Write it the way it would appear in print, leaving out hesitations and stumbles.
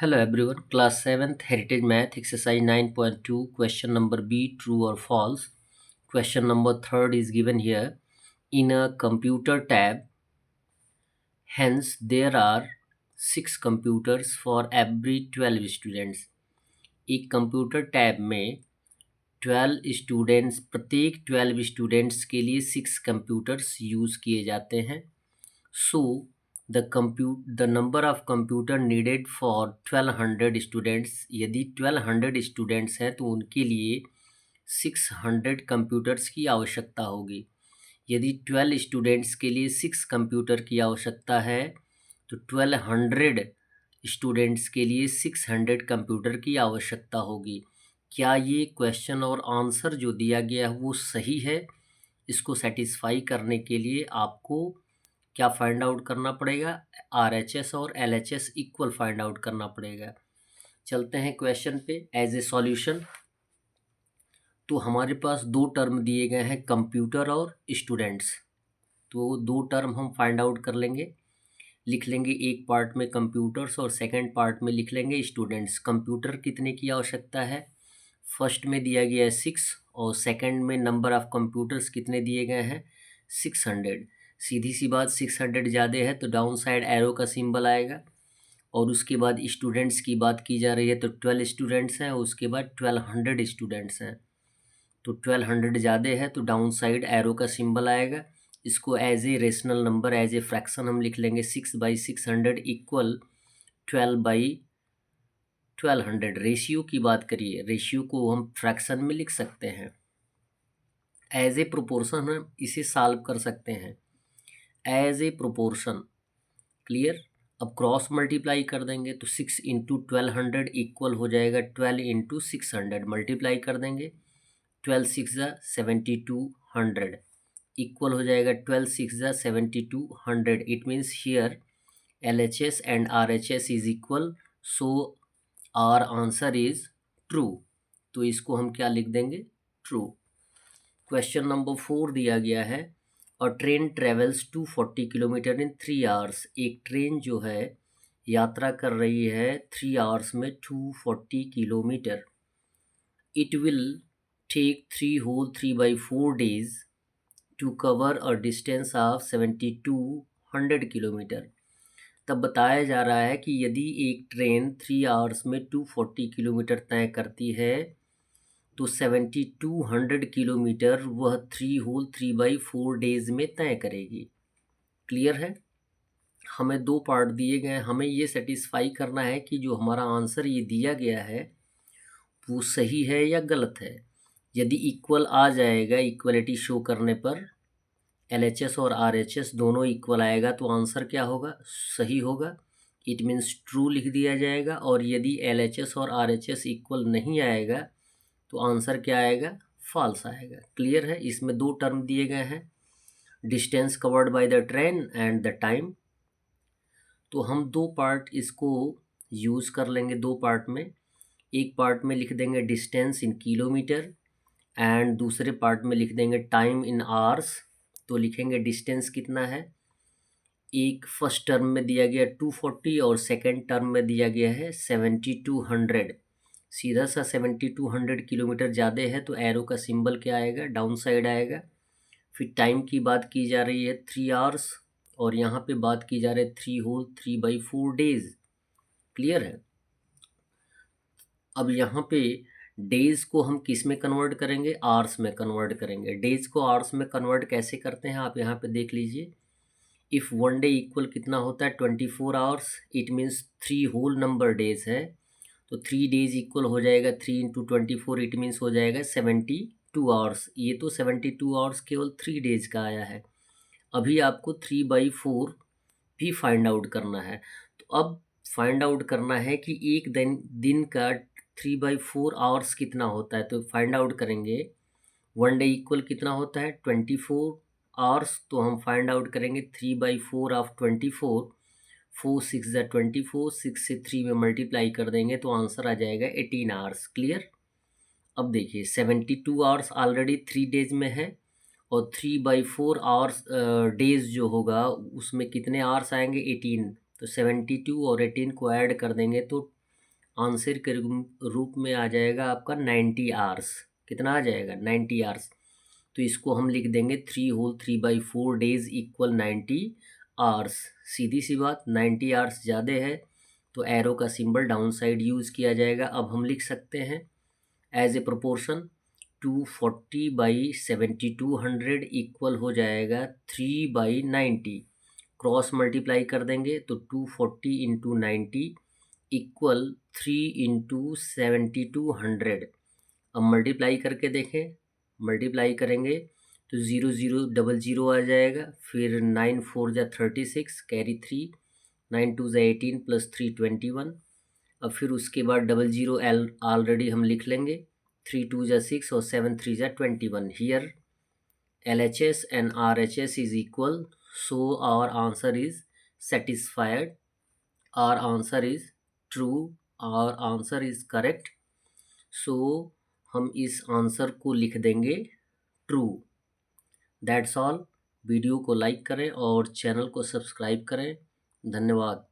Hello everyone, class 7th Heritage Math exercise 9.2 question number B, true or false. Question number 3rd is given here. In a computer tab, hence there are 6 computers for every 12 students. एक computer tab में 12 students, प्रत्येक 12 students के लिए 6 computers use किए जाते हैं. So the number of computer needed for 1200 students, यदि 1200 students हैं तो उनके लिए 600 कंप्यूटर्स की आवश्यकता होगी. यदि 12 स्टूडेंट्स के लिए 6 कंप्यूटर की आवश्यकता है तो 1200 स्टूडेंट्स के लिए 600 कंप्यूटर की आवश्यकता होगी. क्या ये क्वेश्चन और आंसर जो दिया गया है वो सही है? इसको सेटिस्फाई करने के लिए आपको क्या फाइंड आउट करना पड़ेगा? RHS और LHS इक्वल फाइंड आउट करना पड़ेगा. चलते हैं क्वेश्चन पे. एज ए सॉल्यूशन तो हमारे पास दो टर्म दिए गए हैं, कंप्यूटर और स्टूडेंट्स. तो दो टर्म हम फाइंड आउट कर लेंगे. लिख लेंगे एक पार्ट में कंप्यूटर्स और सेकंड पार्ट में लिख लेंगे स्टूडेंट्स. कंप्यूटर कितने की आवश्यकता है? फर्स्ट में दिया गया है 6 और सेकंड में नंबर ऑफ कंप्यूटर्स कितने दिए गए हैं? 600. सीधी सी बात, 600 ज़्यादा है तो डाउन साइड एरो का सिंबल आएगा. और उसके बाद स्टूडेंट्स की बात की जा रही है तो 12 स्टूडेंट्स हैं, उसके बाद 1200 स्टूडेंट्स हैं. तो 1200 ज़्यादा है तो डाउन साइड एरो का सिंबल आएगा. इसको as a rational number, as a fraction हम लिख लेंगे 6/600 इक्वल 12/1200. रेशियो की बात करिए, रेशियो को हम फ्रैक्शन में लिख सकते हैं. एज ए प्रोपोर्शन हम इसे सॉल्व कर सकते हैं एज ए प्रोपोर्शन. क्लियर? अब क्रॉस मल्टीप्लाई कर देंगे तो 6 इंटू 1200 इक्वल हो जाएगा 12 इंटू 600. मल्टीप्लाई कर देंगे 12 6 7200 इक्वल हो जाएगा 12 6 7200. It means here LHS and RHS is equal. So our answer is true. तो इसको हम क्या लिख देंगे? ट्रू. क्वेश्चन नंबर 4 दिया गया है. और ट्रेन ट्रेवल्स 240 किलोमीटर इन 3 आवर्स. एक ट्रेन जो है यात्रा कर रही है 3 आवर्स में 240 kilometre. It will take 3 days to cover a distance of 7200 kilometre. तब बताया जा रहा है कि यदि एक ट्रेन 3 आवर्स में 240 किलोमीटर तय करती है तो 7200 किलोमीटर वह 3 days में तय करेगी. क्लियर है? हमें दो पार्ट दिए गए हैं. हमें ये सेटिस्फाई करना है कि जो हमारा आंसर ये दिया गया है वो सही है या गलत है. यदि इक्वल आ जाएगा, इक्वलिटी शो करने पर LHS और RHS दोनों इक्वल आएगा तो आंसर क्या होगा? सही होगा. इट मीन्स ट्रू लिख दिया जाएगा. और यदि LHS और RHS इक्वल नहीं आएगा तो आंसर क्या आएगा? फॉल्स आएगा. क्लियर है? इसमें दो टर्म दिए गए हैं, distance covered by the train and the time. तो हम दो पार्ट इसको यूज़ कर लेंगे. दो पार्ट में, एक पार्ट में लिख देंगे डिस्टेंस इन किलोमीटर एंड दूसरे पार्ट में लिख देंगे टाइम इन आवर्स. तो लिखेंगे डिस्टेंस कितना है. एक फर्स्ट टर्म में दिया गया 240 और सेकेंड टर्म में दिया गया है 7200. सीधा सा 7200 किलोमीटर ज़्यादा है तो एरो का सिंबल क्या आएगा? डाउन साइड आएगा. फिर टाइम की बात की जा रही है 3 आवर्स और यहाँ पे बात की जा रही है 3/4 days. क्लियर है? अब यहाँ पे डेज को हम किस में कन्वर्ट करेंगे? आवर्स में कन्वर्ट करेंगे. डेज को आवर्स में कन्वर्ट कैसे करते हैं आप यहाँ पे देख लीजिए. इफ़ 1 डे इक्वल कितना होता है? 24 hours. It means 3 whole number days है तो 3 डेज इक्वल हो जाएगा 3 इंटू 24. इट मीन्स हो जाएगा 72 आवर्स. ये तो 72 आवर्स केवल 3 डेज का आया है. अभी आपको 3/4 भी फाइंड आउट करना है. तो अब फाइंड आउट करना है कि एक दिन का 3/4 आवर्स कितना होता है. तो फाइंड आउट करेंगे 1 डे इक्वल कितना होता है? 24 आवर्स. तो हम फाइंड आउट करेंगे 3/4 ऑफ 24. 4 6 24. 6 से 3 में मल्टीप्लाई कर देंगे तो आंसर आ जाएगा 18 आवर्स. क्लियर? अब देखिए 72 आवर्स ऑलरेडी 3 डेज में है और 3/4 आवर्स डेज जो होगा उसमें कितने आवर्स आएंगे? 18. तो 72 और 18 को ऐड कर देंगे तो आंसर के रूप में आ जाएगा आपका 90 आवर्स। कितना आ जाएगा? 90 आवर्स। तो इसको हम लिख देंगे 3 होल 3/4 डेज इक्वल 90 आवर्स। सीधी सी बात, 90 आवर्स ज़्यादा है तो एरो का सिंबल डाउन साइड यूज़ किया जाएगा। अब हम लिख सकते हैं एज ए प्रोपोर्शन 240/7200 इक्वल हो जाएगा 3/90। क्रॉस मल्टीप्लाई कर देंगे तो 240 इंटू 90 इक्वल 3 इंटू 7200। अब मल्टीप्लाई करके देखें, मल्टीप्लाई करेंगे तो 0 0 0 0 आ जाएगा। फिर 9 4 जा 36, कैरी 3, 9 2 जा 18 प्लस 3 21। अब फिर उसके बाद 00 ऑलरेडी हम लिख लेंगे, 3 2 जा 6 और 7 3 जा 21। Here LHS and RHS is equal, so our answer is satisfied, our answer is true, our answer is correct। so हम इस आंसर को लिख देंगे ट्रू। That's all. वीडियो को लाइक करें और चैनल को सब्सक्राइब करें। धन्यवाद।